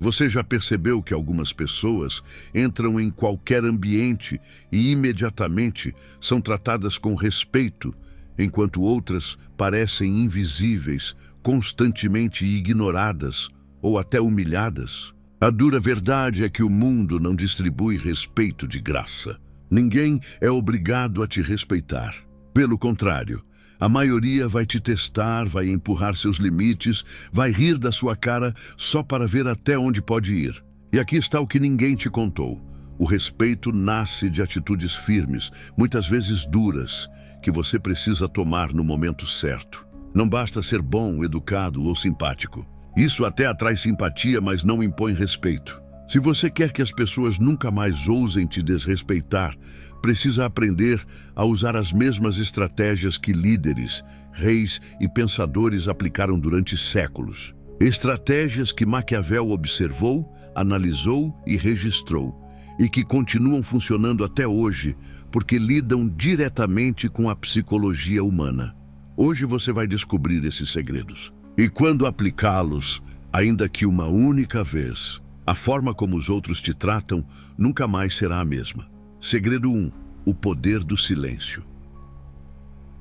Você já percebeu que algumas pessoas entram em qualquer ambiente e imediatamente são tratadas com respeito, enquanto outras parecem invisíveis, constantemente ignoradas ou até humilhadas? A dura verdade é que o mundo não distribui respeito de graça. Ninguém é obrigado a te respeitar. Pelo contrário, a maioria vai te testar, vai empurrar seus limites, vai rir da sua cara só para ver até onde pode ir. E aqui está o que ninguém te contou. O respeito nasce de atitudes firmes, muitas vezes duras, que você precisa tomar no momento certo. Não basta ser bom, educado ou simpático. Isso até atrai simpatia, mas não impõe respeito. Se você quer que as pessoas nunca mais ousem te desrespeitar, precisa aprender a usar as mesmas estratégias que líderes, reis e pensadores aplicaram durante séculos. Estratégias que Maquiavel observou, analisou e registrou, e que continuam funcionando até hoje, porque lidam diretamente com a psicologia humana. Hoje você vai descobrir esses segredos. E quando aplicá-los, ainda que uma única vez, a forma como os outros te tratam nunca mais será a mesma. Segredo 1. O poder do silêncio.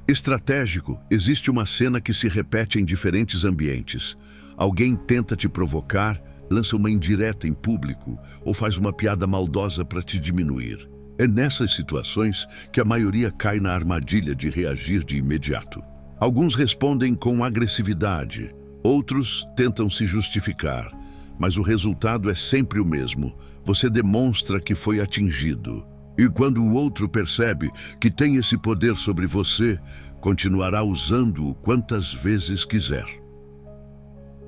Estratégico, existe uma cena que se repete em diferentes ambientes. Alguém tenta te provocar, lança uma indireta em público ou faz uma piada maldosa para te diminuir. É nessas situações que a maioria cai na armadilha de reagir de imediato. Alguns respondem com agressividade, outros tentam se justificar, mas o resultado é sempre o mesmo. Você demonstra que foi atingido. E quando o outro percebe que tem esse poder sobre você, continuará usando-o quantas vezes quiser.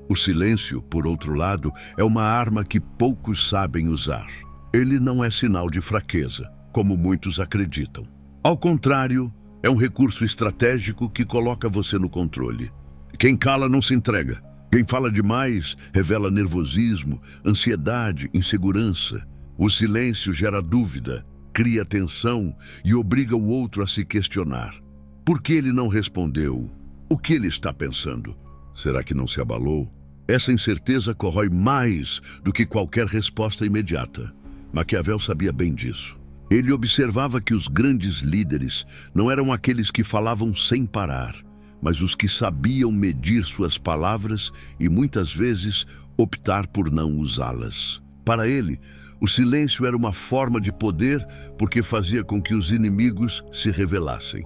O silêncio, por outro lado, é uma arma que poucos sabem usar. Ele não é sinal de fraqueza, como muitos acreditam. Ao contrário, é um recurso estratégico que coloca você no controle. Quem cala não se entrega. Quem fala demais revela nervosismo, ansiedade, insegurança. O silêncio gera dúvida, cria tensão e obriga o outro a se questionar. Por que ele não respondeu? O que ele está pensando? Será que não se abalou? Essa incerteza corrói mais do que qualquer resposta imediata. Maquiavel sabia bem disso. Ele observava que os grandes líderes não eram aqueles que falavam sem parar, mas os que sabiam medir suas palavras e muitas vezes optar por não usá-las. Para ele, o silêncio era uma forma de poder porque fazia com que os inimigos se revelassem,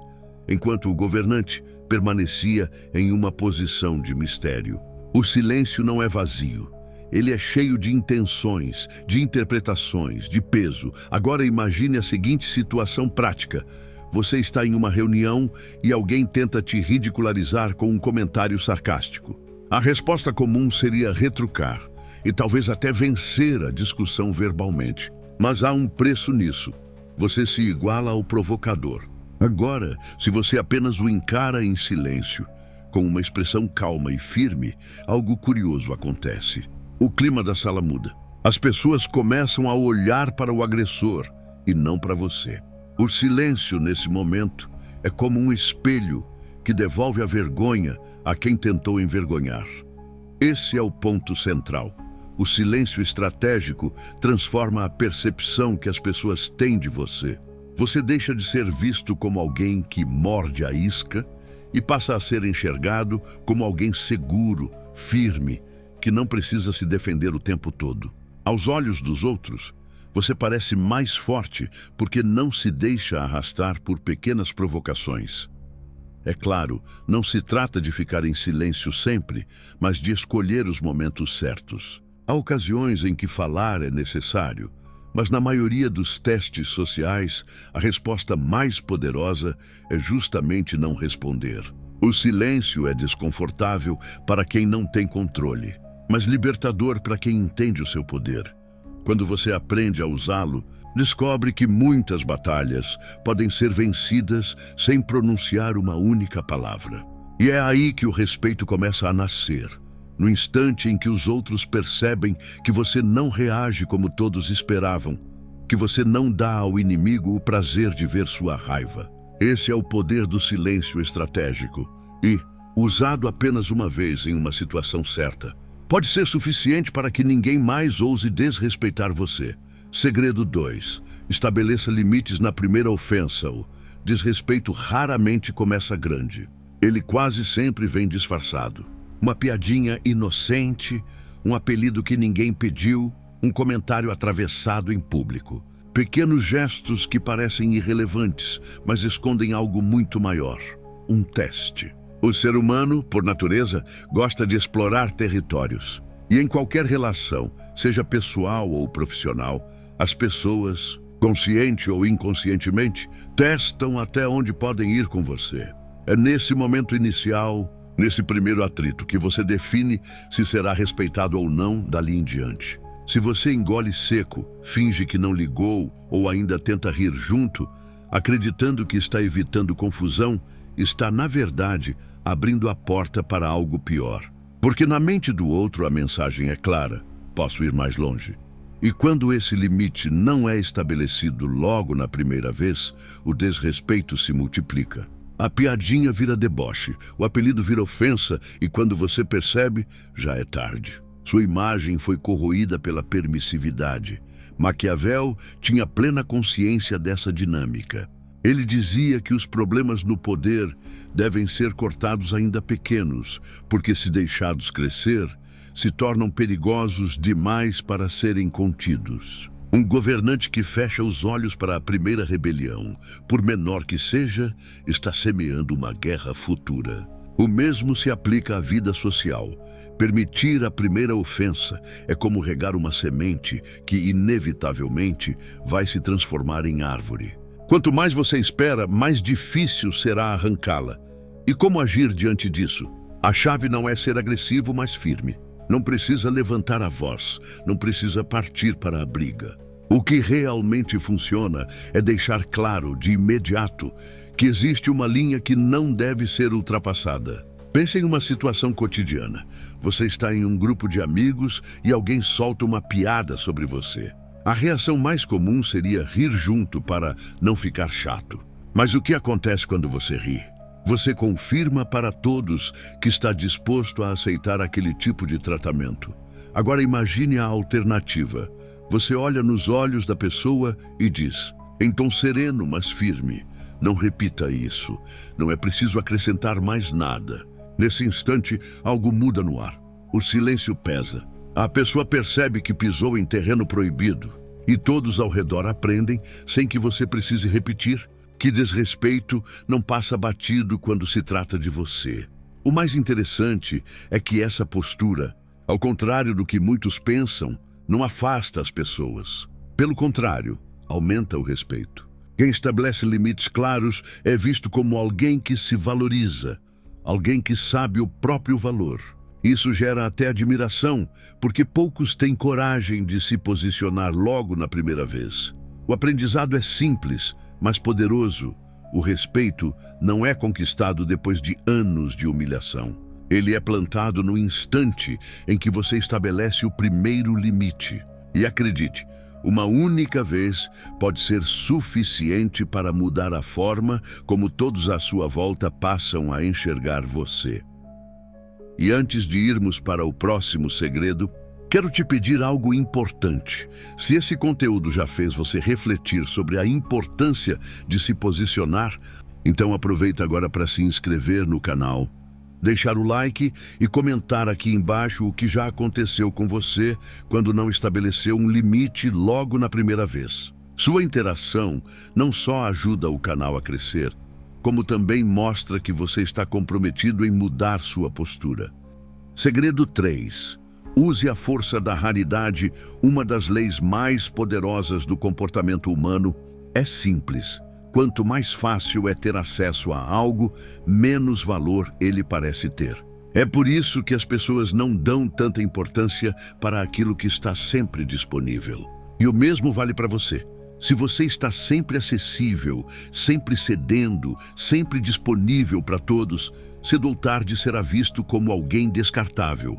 enquanto o governante permanecia em uma posição de mistério. O silêncio não é vazio. Ele é cheio de intenções, de interpretações, de peso. Agora imagine a seguinte situação prática. Você está em uma reunião e alguém tenta te ridicularizar com um comentário sarcástico. A resposta comum seria retrucar e talvez até vencer a discussão verbalmente. Mas há um preço nisso. Você se iguala ao provocador. Agora, se você apenas o encara em silêncio, com uma expressão calma e firme, algo curioso acontece. O clima da sala muda. As pessoas começam a olhar para o agressor e não para você. O silêncio, nesse momento, é como um espelho que devolve a vergonha a quem tentou envergonhar. Esse é o ponto central. O silêncio estratégico transforma a percepção que as pessoas têm de você. Você deixa de ser visto como alguém que morde a isca e passa a ser enxergado como alguém seguro, firme, que não precisa se defender o tempo todo. Aos olhos dos outros, você parece mais forte porque não se deixa arrastar por pequenas provocações. É claro, não se trata de ficar em silêncio sempre, mas de escolher os momentos certos. Há ocasiões em que falar é necessário, mas na maioria dos testes sociais, a resposta mais poderosa é justamente não responder. O silêncio é desconfortável para quem não tem controle, mas libertador para quem entende o seu poder. Quando você aprende a usá-lo, descobre que muitas batalhas podem ser vencidas sem pronunciar uma única palavra. E é aí que o respeito começa a nascer. No instante em que os outros percebem que você não reage como todos esperavam, que você não dá ao inimigo o prazer de ver sua raiva. Esse é o poder do silêncio estratégico e, usado apenas uma vez em uma situação certa, pode ser suficiente para que ninguém mais ouse desrespeitar você. Segredo 2. Estabeleça limites na primeira ofensa. O desrespeito raramente começa grande. Ele quase sempre vem disfarçado. Uma piadinha inocente, um apelido que ninguém pediu, um comentário atravessado em público. Pequenos gestos que parecem irrelevantes, mas escondem algo muito maior. Um teste. O ser humano, por natureza, gosta de explorar territórios. E em qualquer relação, seja pessoal ou profissional, as pessoas, consciente ou inconscientemente, testam até onde podem ir com você. É nesse momento inicial, nesse primeiro atrito, que você define se será respeitado ou não dali em diante. Se você engole seco, finge que não ligou ou ainda tenta rir junto, acreditando que está evitando confusão, está, na verdade, abrindo a porta para algo pior. Porque na mente do outro a mensagem é clara: posso ir mais longe. E quando esse limite não é estabelecido logo na primeira vez, o desrespeito se multiplica. A piadinha vira deboche, o apelido vira ofensa e quando você percebe, já é tarde. Sua imagem foi corroída pela permissividade. Maquiavel tinha plena consciência dessa dinâmica. Ele dizia que os problemas no poder devem ser cortados ainda pequenos, porque se deixados crescer, se tornam perigosos demais para serem contidos. Um governante que fecha os olhos para a primeira rebelião, por menor que seja, está semeando uma guerra futura. O mesmo se aplica à vida social. Permitir a primeira ofensa é como regar uma semente que, inevitavelmente, vai se transformar em árvore. Quanto mais você espera, mais difícil será arrancá-la. E como agir diante disso? A chave não é ser agressivo, mas firme. Não precisa levantar a voz, não precisa partir para a briga. O que realmente funciona é deixar claro, de imediato, que existe uma linha que não deve ser ultrapassada. Pense em uma situação cotidiana. Você está em um grupo de amigos e alguém solta uma piada sobre você. A reação mais comum seria rir junto para não ficar chato. Mas o que acontece quando você ri? Você confirma para todos que está disposto a aceitar aquele tipo de tratamento. Agora imagine a alternativa. Você olha nos olhos da pessoa e diz, em tom sereno, mas firme: não repita isso. Não é preciso acrescentar mais nada. Nesse instante, algo muda no ar. O silêncio pesa. A pessoa percebe que pisou em terreno proibido. E todos ao redor aprendem, sem que você precise repetir, que desrespeito não passa batido quando se trata de você. O mais interessante é que essa postura, ao contrário do que muitos pensam, não afasta as pessoas. Pelo contrário, aumenta o respeito. Quem estabelece limites claros é visto como alguém que se valoriza, alguém que sabe o próprio valor. Isso gera até admiração, porque poucos têm coragem de se posicionar logo na primeira vez. O aprendizado é simples, mas poderoso. O respeito não é conquistado depois de anos de humilhação. Ele é plantado no instante em que você estabelece o primeiro limite. E acredite, uma única vez pode ser suficiente para mudar a forma como todos à sua volta passam a enxergar você. E antes de irmos para o próximo segredo, quero te pedir algo importante. Se esse conteúdo já fez você refletir sobre a importância de se posicionar, então aproveita agora para se inscrever no canal, deixar o like e comentar aqui embaixo o que já aconteceu com você quando não estabeleceu um limite logo na primeira vez. Sua interação não só ajuda o canal a crescer, como também mostra que você está comprometido em mudar sua postura. Segredo 3. Use a força da raridade. Uma das leis mais poderosas do comportamento humano é simples. Quanto mais fácil é ter acesso a algo, menos valor ele parece ter. É por isso que as pessoas não dão tanta importância para aquilo que está sempre disponível. E o mesmo vale para você. Se você está sempre acessível, sempre cedendo, sempre disponível para todos, cedo ou tarde será visto como alguém descartável.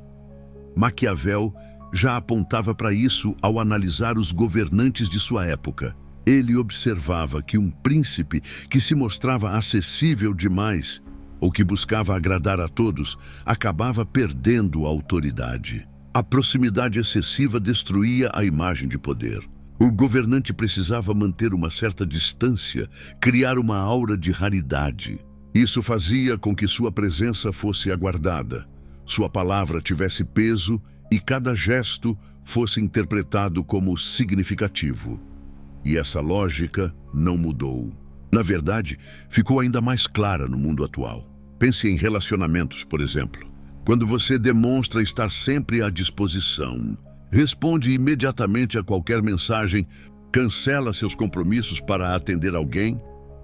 Maquiavel já apontava para isso ao analisar os governantes de sua época. Ele observava que um príncipe que se mostrava acessível demais ou que buscava agradar a todos acabava perdendo a autoridade. A proximidade excessiva destruía a imagem de poder. O governante precisava manter uma certa distância, criar uma aura de raridade. Isso fazia com que sua presença fosse aguardada, sua palavra tivesse peso e cada gesto fosse interpretado como significativo. E essa lógica não mudou. Na verdade, ficou ainda mais clara no mundo atual. Pense em relacionamentos, por exemplo. Quando você demonstra estar sempre à disposição, responde imediatamente a qualquer mensagem, cancela seus compromissos para atender alguém,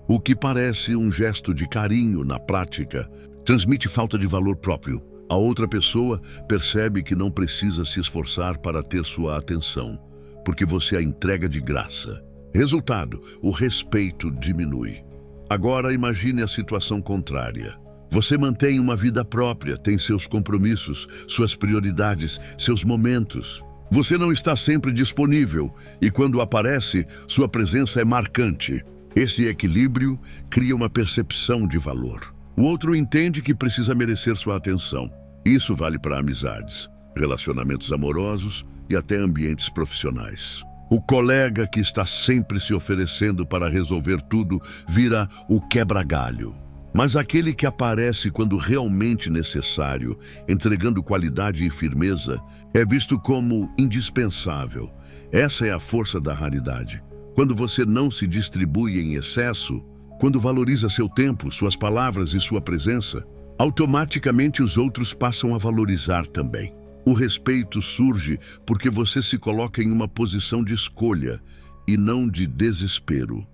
o que parece um gesto de carinho na prática, transmite falta de valor próprio. A outra pessoa percebe que não precisa se esforçar para ter sua atenção, porque você a entrega de graça. Resultado, o respeito diminui. Agora imagine a situação contrária. Você mantém uma vida própria, tem seus compromissos, suas prioridades, seus momentos. Você não está sempre disponível e quando aparece, sua presença é marcante. Esse equilíbrio cria uma percepção de valor. O outro entende que precisa merecer sua atenção. Isso vale para amizades, relacionamentos amorosos e até ambientes profissionais. O colega que está sempre se oferecendo para resolver tudo vira o quebra-galho. Mas aquele que aparece quando realmente necessário, entregando qualidade e firmeza, é visto como indispensável. Essa é a força da raridade. Quando você não se distribui em excesso, quando valoriza seu tempo, suas palavras e sua presença, automaticamente os outros passam a valorizar também. O respeito surge porque você se coloca em uma posição de escolha e não de desespero.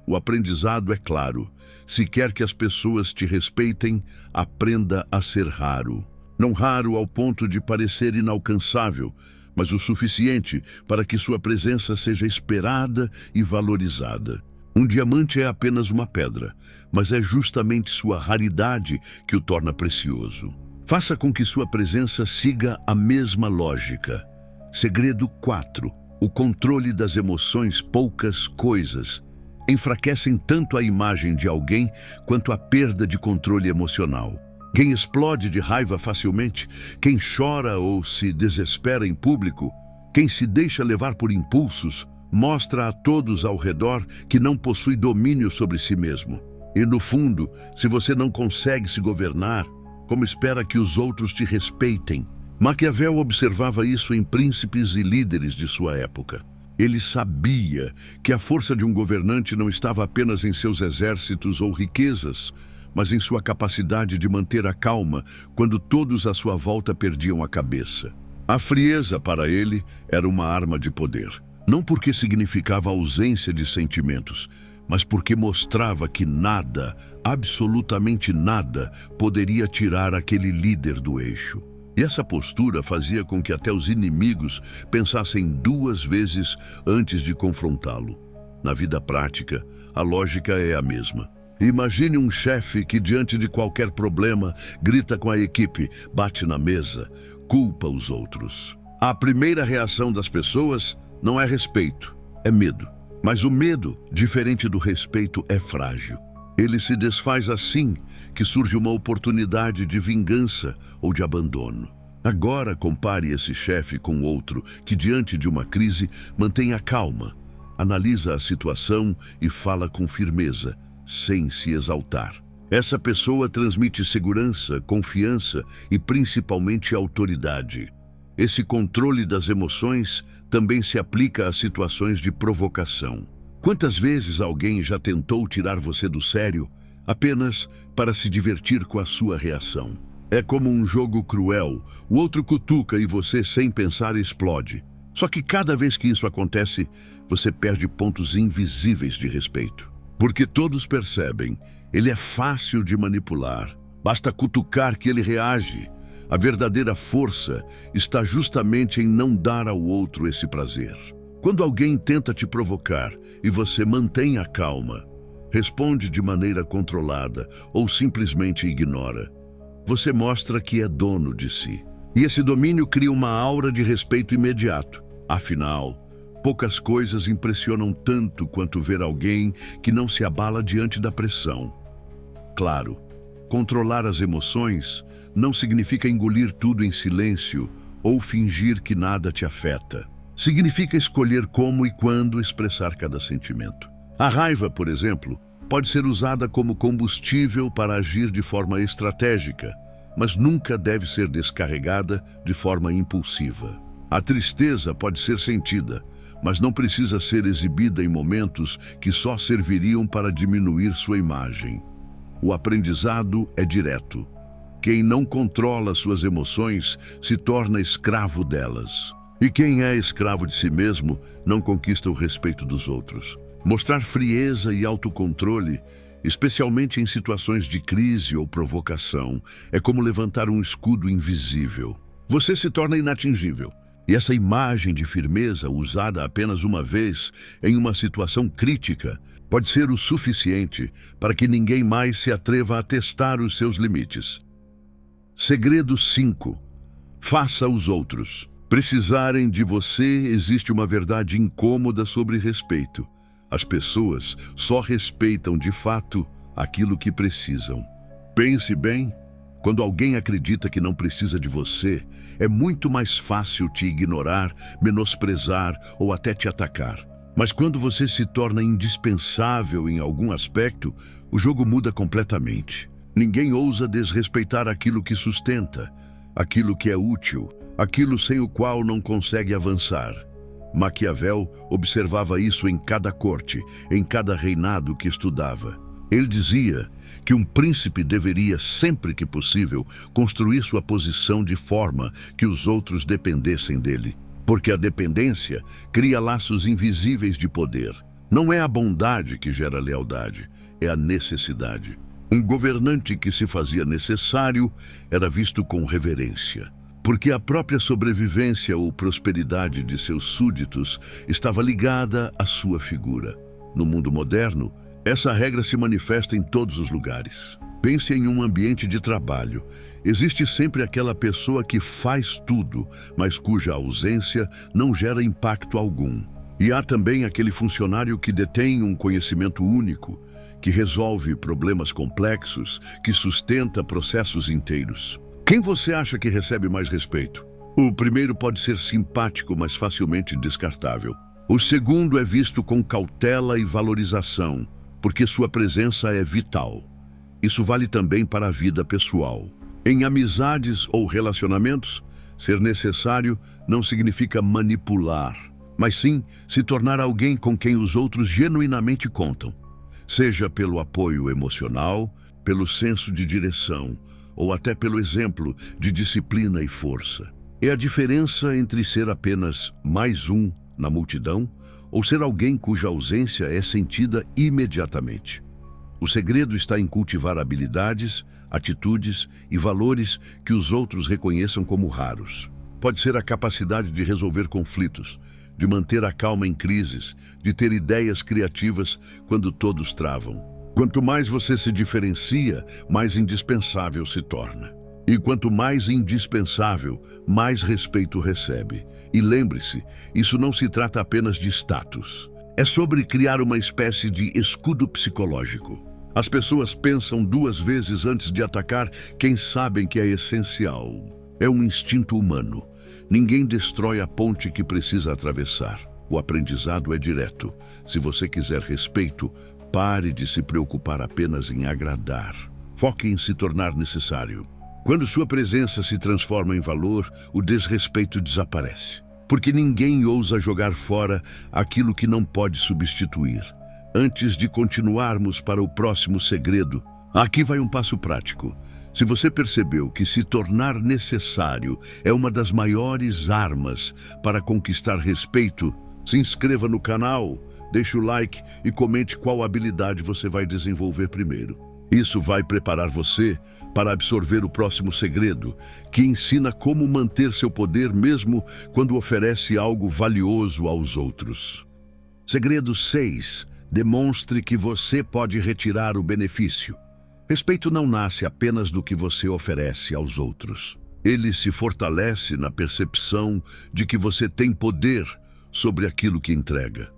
O aprendizado é claro. Se quer que as pessoas te respeitem, aprenda a ser raro. Não raro ao ponto de parecer inalcançável, mas o suficiente para que sua presença seja esperada e valorizada. Um diamante é apenas uma pedra, mas é justamente sua raridade que o torna precioso. Faça com que sua presença siga a mesma lógica. Segredo 4. O controle das emoções. Poucas coisas enfraquecem tanto a imagem de alguém quanto a perda de controle emocional. Quem explode de raiva facilmente, quem chora ou se desespera em público, quem se deixa levar por impulsos, mostra a todos ao redor que não possui domínio sobre si mesmo. E no fundo, se você não consegue se governar, como espera que os outros te respeitem? Maquiavel observava isso em príncipes e líderes de sua época. Ele sabia que a força de um governante não estava apenas em seus exércitos ou riquezas, mas em sua capacidade de manter a calma quando todos à sua volta perdiam a cabeça. A frieza, para ele, era uma arma de poder. Não porque significava ausência de sentimentos, mas porque mostrava que nada, absolutamente nada, poderia tirar aquele líder do eixo. E essa postura fazia com que até os inimigos pensassem 2 vezes antes de confrontá-lo. Na vida prática, a lógica é a mesma. Imagine um chefe que, diante de qualquer problema, grita com a equipe, bate na mesa, culpa os outros. A primeira reação das pessoas não é respeito, é medo. Mas o medo, diferente do respeito, é frágil. Ele se desfaz assim que surge uma oportunidade de vingança ou de abandono. Agora compare esse chefe com outro que, diante de uma crise, mantém a calma, analisa a situação e fala com firmeza, sem se exaltar. Essa pessoa transmite segurança, confiança e principalmente autoridade. Esse controle das emoções também se aplica a situações de provocação. Quantas vezes alguém já tentou tirar você do sério apenas para se divertir com a sua reação? É como um jogo cruel, o outro cutuca e você, sem pensar, explode. Só que cada vez que isso acontece, você perde pontos invisíveis de respeito. Porque todos percebem, ele é fácil de manipular. Basta cutucar que ele reage. A verdadeira força está justamente em não dar ao outro esse prazer. Quando alguém tenta te provocar e você mantém a calma, responde de maneira controlada ou simplesmente ignora, você mostra que é dono de si. E esse domínio cria uma aura de respeito imediato. Afinal, poucas coisas impressionam tanto quanto ver alguém que não se abala diante da pressão. Claro, controlar as emoções não significa engolir tudo em silêncio ou fingir que nada te afeta. Significa escolher como e quando expressar cada sentimento. A raiva, por exemplo, pode ser usada como combustível para agir de forma estratégica, mas nunca deve ser descarregada de forma impulsiva. A tristeza pode ser sentida, mas não precisa ser exibida em momentos que só serviriam para diminuir sua imagem. O aprendizado é direto. Quem não controla suas emoções se torna escravo delas. E quem é escravo de si mesmo não conquista o respeito dos outros. Mostrar frieza e autocontrole, especialmente em situações de crise ou provocação, é como levantar um escudo invisível. Você se torna inatingível. E essa imagem de firmeza, usada apenas uma vez em uma situação crítica, pode ser o suficiente para que ninguém mais se atreva a testar os seus limites. Segredo 5. Faça os outros precisarem de você. Existe uma verdade incômoda sobre respeito. As pessoas só respeitam de fato aquilo que precisam. Pense bem, quando alguém acredita que não precisa de você, é muito mais fácil te ignorar, menosprezar ou até te atacar. Mas quando você se torna indispensável em algum aspecto, o jogo muda completamente. Ninguém ousa desrespeitar aquilo que sustenta, aquilo que é útil, aquilo sem o qual não consegue avançar. Maquiavel observava isso em cada corte, em cada reinado que estudava. Ele dizia que um príncipe deveria, sempre que possível, construir sua posição de forma que os outros dependessem dele. Porque a dependência cria laços invisíveis de poder. Não é a bondade que gera lealdade, é a necessidade. Um governante que se fazia necessário era visto com reverência, porque a própria sobrevivência ou prosperidade de seus súditos estava ligada à sua figura. No mundo moderno, essa regra se manifesta em todos os lugares. Pense em um ambiente de trabalho. Existe sempre aquela pessoa que faz tudo, mas cuja ausência não gera impacto algum. E há também aquele funcionário que detém um conhecimento único, que resolve problemas complexos, que sustenta processos inteiros. Quem você acha que recebe mais respeito? O primeiro pode ser simpático, mas facilmente descartável. O segundo é visto com cautela e valorização, porque sua presença é vital. Isso vale também para a vida pessoal. Em amizades ou relacionamentos, ser necessário não significa manipular, mas sim se tornar alguém com quem os outros genuinamente contam. Seja pelo apoio emocional, pelo senso de direção, ou até pelo exemplo de disciplina e força. É a diferença entre ser apenas mais um na multidão ou ser alguém cuja ausência é sentida imediatamente. O segredo está em cultivar habilidades, atitudes e valores que os outros reconheçam como raros. Pode ser a capacidade de resolver conflitos, de manter a calma em crises, de ter ideias criativas quando todos travam. Quanto mais você se diferencia, mais indispensável se torna. E quanto mais indispensável, mais respeito recebe. E lembre-se, isso não se trata apenas de status. É sobre criar uma espécie de escudo psicológico. As pessoas pensam duas vezes antes de atacar quem sabem que é essencial. É um instinto humano. Ninguém destrói a ponte que precisa atravessar. O aprendizado é direto. Se você quiser respeito, pare de se preocupar apenas em agradar. Foque em se tornar necessário. Quando sua presença se transforma em valor, o desrespeito desaparece. Porque ninguém ousa jogar fora aquilo que não pode substituir. Antes de continuarmos para o próximo segredo, aqui vai um passo prático. Se você percebeu que se tornar necessário é uma das maiores armas para conquistar respeito, se inscreva no canal, deixe o like e comente qual habilidade você vai desenvolver primeiro. Isso vai preparar você para absorver o próximo segredo, que ensina como manter seu poder mesmo quando oferece algo valioso aos outros. Segredo 6. Demonstre que você pode retirar o benefício. Respeito não nasce apenas do que você oferece aos outros. Ele se fortalece na percepção de que você tem poder sobre aquilo que entrega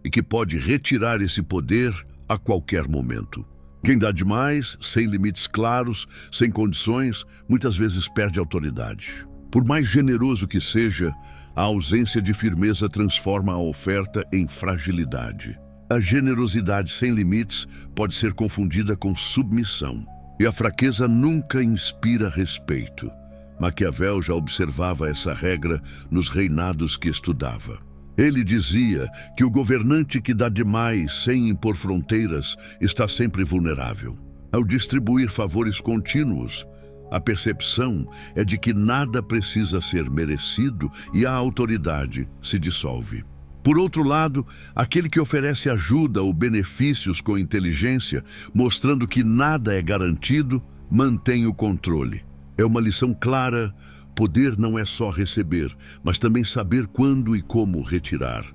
e que pode retirar esse poder a qualquer momento. Quem dá demais, sem limites claros, sem condições, muitas vezes perde autoridade. Por mais generoso que seja, a ausência de firmeza transforma a oferta em fragilidade. A generosidade sem limites pode ser confundida com submissão. E a fraqueza nunca inspira respeito. Maquiavel já observava essa regra nos reinados que estudava. Ele dizia que o governante que dá demais sem impor fronteiras está sempre vulnerável. Ao distribuir favores contínuos, a percepção é de que nada precisa ser merecido e a autoridade se dissolve. Por outro lado, aquele que oferece ajuda ou benefícios com inteligência, mostrando que nada é garantido, mantém o controle. É uma lição clara: poder não é só receber, mas também saber quando e como retirar.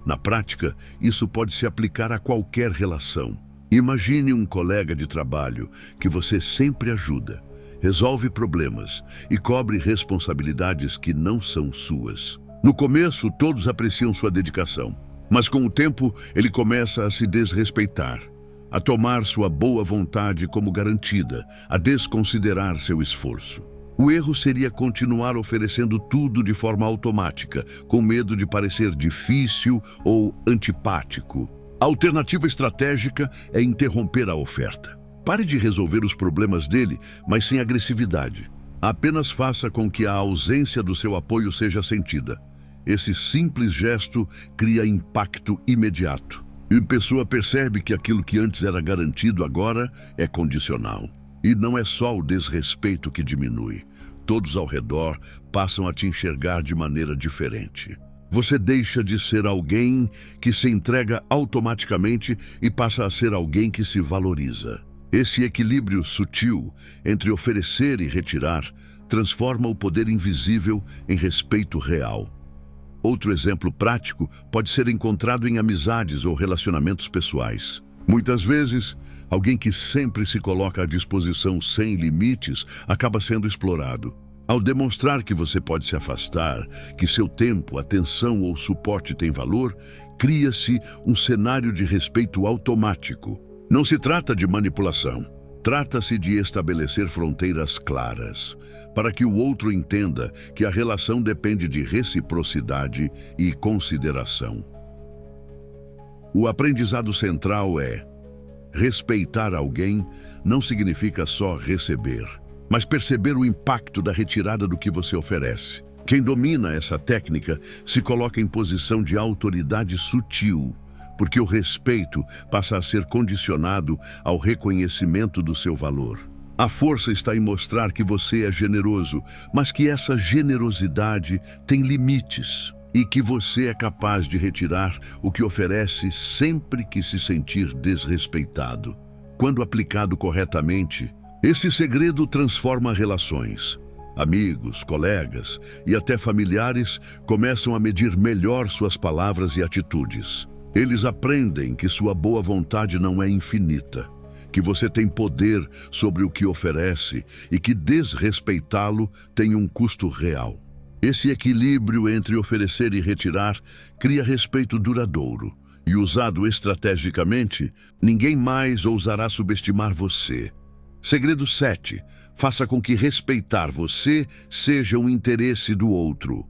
Na prática, isso pode se aplicar a qualquer relação. Imagine um colega de trabalho que você sempre ajuda, resolve problemas e cobre responsabilidades que não são suas. No começo, todos apreciam sua dedicação, mas com o tempo ele começa a se desrespeitar, a tomar sua boa vontade como garantida, a desconsiderar seu esforço. O erro seria continuar oferecendo tudo de forma automática, com medo de parecer difícil ou antipático. A alternativa estratégica é interromper a oferta. Pare de resolver os problemas dele, mas sem agressividade. Apenas faça com que a ausência do seu apoio seja sentida. Esse simples gesto cria impacto imediato. E a pessoa percebe que aquilo que antes era garantido agora é condicional. E não é só o desrespeito que diminui. Todos ao redor passam a te enxergar de maneira diferente. Você deixa de ser alguém que se entrega automaticamente e passa a ser alguém que se valoriza. Esse equilíbrio sutil entre oferecer e retirar transforma o poder invisível em respeito real. Outro exemplo prático pode ser encontrado em amizades ou relacionamentos pessoais. Muitas vezes, alguém que sempre se coloca à disposição sem limites acaba sendo explorado. Ao demonstrar que você pode se afastar, que seu tempo, atenção ou suporte tem valor, cria-se um cenário de respeito automático. Não se trata de manipulação. Trata-se de estabelecer fronteiras claras, para que o outro entenda que a relação depende de reciprocidade e consideração. O aprendizado central é: respeitar alguém não significa só receber, mas perceber o impacto da retirada do que você oferece. Quem domina essa técnica se coloca em posição de autoridade sutil, porque o respeito passa a ser condicionado ao reconhecimento do seu valor. A força está em mostrar que você é generoso, mas que essa generosidade tem limites e que você é capaz de retirar o que oferece sempre que se sentir desrespeitado. Quando aplicado corretamente, esse segredo transforma relações. Amigos, colegas e até familiares começam a medir melhor suas palavras e atitudes. Eles aprendem que sua boa vontade não é infinita, que você tem poder sobre o que oferece e que desrespeitá-lo tem um custo real. Esse equilíbrio entre oferecer e retirar cria respeito duradouro e, usado estrategicamente, ninguém mais ousará subestimar você. Segredo 7. Faça com que respeitar você seja um interesse do outro.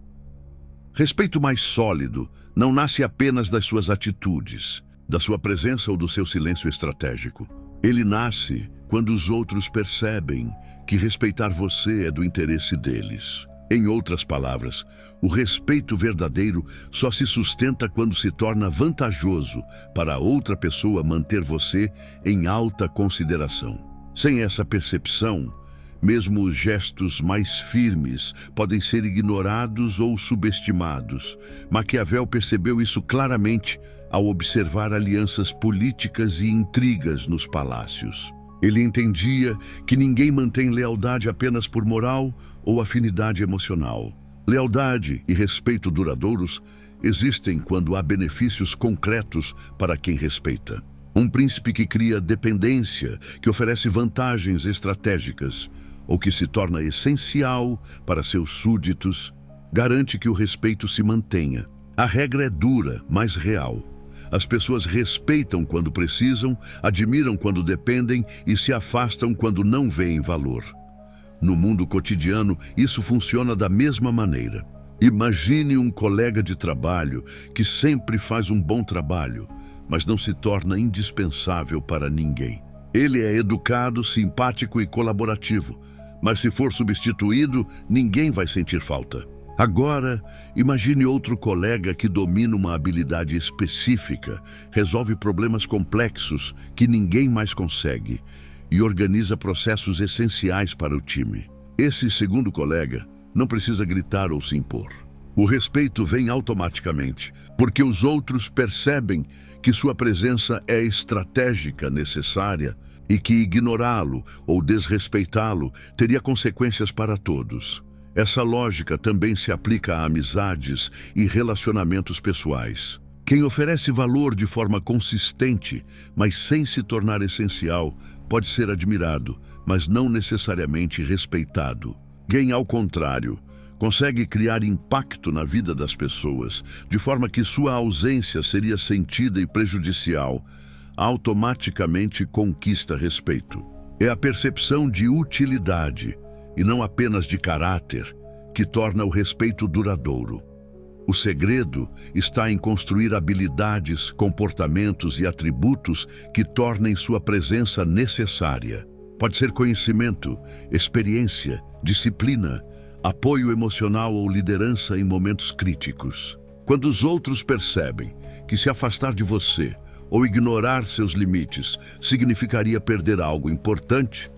Respeito mais sólido não nasce apenas das suas atitudes, da sua presença ou do seu silêncio estratégico. Ele nasce quando os outros percebem que respeitar você é do interesse deles. Em outras palavras, o respeito verdadeiro só se sustenta quando se torna vantajoso para a outra pessoa manter você em alta consideração. Sem essa percepção, mesmo os gestos mais firmes podem ser ignorados ou subestimados. Maquiavel percebeu isso claramente ao observar alianças políticas e intrigas nos palácios. Ele entendia que ninguém mantém lealdade apenas por moral ou afinidade emocional. Lealdade e respeito duradouros existem quando há benefícios concretos para quem respeita. Um príncipe que cria dependência, que oferece vantagens estratégicas, ou que se torna essencial para seus súditos, garante que o respeito se mantenha. A regra é dura, mas real. As pessoas respeitam quando precisam, admiram quando dependem e se afastam quando não veem valor. No mundo cotidiano, isso funciona da mesma maneira. Imagine um colega de trabalho que sempre faz um bom trabalho, mas não se torna indispensável para ninguém. Ele é educado, simpático e colaborativo, mas se for substituído, ninguém vai sentir falta. Agora, imagine outro colega que domina uma habilidade específica, resolve problemas complexos que ninguém mais consegue e organiza processos essenciais para o time. Esse segundo colega não precisa gritar ou se impor. O respeito vem automaticamente, porque os outros percebem que sua presença é estratégica, necessária, e que ignorá-lo ou desrespeitá-lo teria consequências para todos. Essa lógica também se aplica a amizades e relacionamentos pessoais. Quem oferece valor de forma consistente, mas sem se tornar essencial, pode ser admirado, mas não necessariamente respeitado. Quem, ao contrário, consegue criar impacto na vida das pessoas, de forma que sua ausência seria sentida e prejudicial, automaticamente conquista respeito. É a percepção de utilidade, e não apenas de caráter, que torna o respeito duradouro. O segredo está em construir habilidades, comportamentos e atributos que tornem sua presença necessária. Pode ser conhecimento, experiência, disciplina, apoio emocional ou liderança em momentos críticos. Quando os outros percebem que se afastar de você ou ignorar seus limites significaria perder algo importante,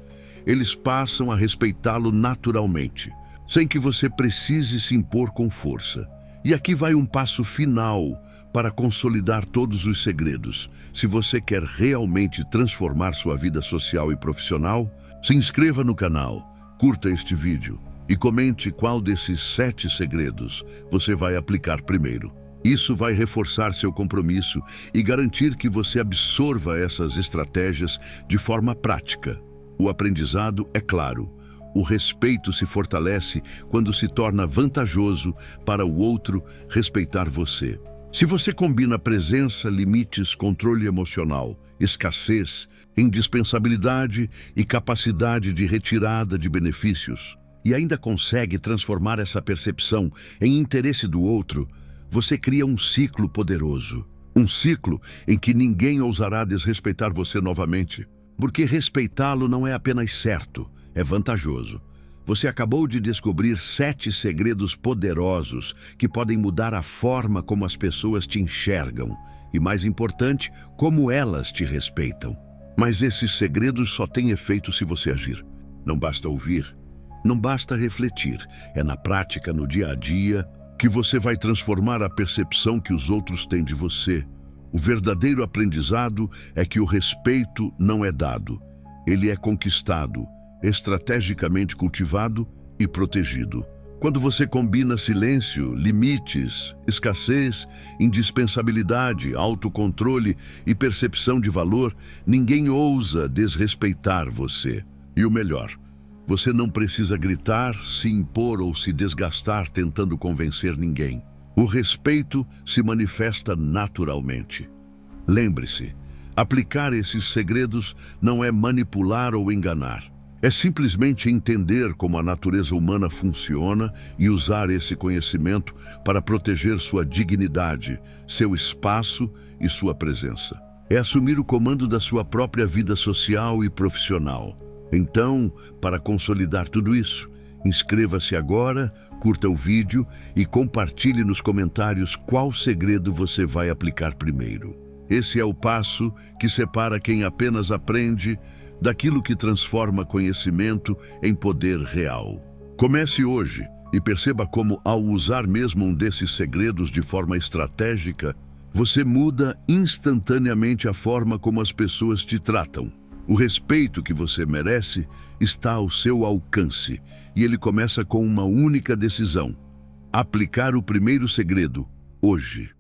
eles passam a respeitá-lo naturalmente, sem que você precise se impor com força. E aqui vai um passo final para consolidar todos os segredos. Se você quer realmente transformar sua vida social e profissional, se inscreva no canal, curta este vídeo e comente qual desses 7 segredos você vai aplicar primeiro. Isso vai reforçar seu compromisso e garantir que você absorva essas estratégias de forma prática. O aprendizado é claro. O respeito se fortalece quando se torna vantajoso para o outro respeitar você. Se você combina presença, limites, controle emocional, escassez, indispensabilidade e capacidade de retirada de benefícios, e ainda consegue transformar essa percepção em interesse do outro, você cria um ciclo poderoso. Um ciclo em que ninguém ousará desrespeitar você novamente, porque respeitá-lo não é apenas certo, é vantajoso. Você acabou de descobrir 7 segredos poderosos que podem mudar a forma como as pessoas te enxergam e, mais importante, como elas te respeitam. Mas esses segredos só têm efeito se você agir. Não basta ouvir, não basta refletir. É na prática, no dia a dia, que você vai transformar a percepção que os outros têm de você. O verdadeiro aprendizado é que o respeito não é dado, ele é conquistado, estrategicamente cultivado e protegido. Quando você combina silêncio, limites, escassez, indispensabilidade, autocontrole e percepção de valor, ninguém ousa desrespeitar você. E o melhor, você não precisa gritar, se impor ou se desgastar tentando convencer ninguém. O respeito se manifesta naturalmente. Lembre-se, aplicar esses segredos não é manipular ou enganar. É simplesmente entender como a natureza humana funciona e usar esse conhecimento para proteger sua dignidade, seu espaço e sua presença. É assumir o comando da sua própria vida social e profissional. Então, para consolidar tudo isso, inscreva-se agora, curta o vídeo e compartilhe nos comentários qual segredo você vai aplicar primeiro. Esse é o passo que separa quem apenas aprende daquilo que transforma conhecimento em poder real. Comece hoje e perceba como, ao usar mesmo um desses segredos de forma estratégica, você muda instantaneamente a forma como as pessoas te tratam. O respeito que você merece está ao seu alcance e ele começa com uma única decisão: aplicar o primeiro segredo hoje.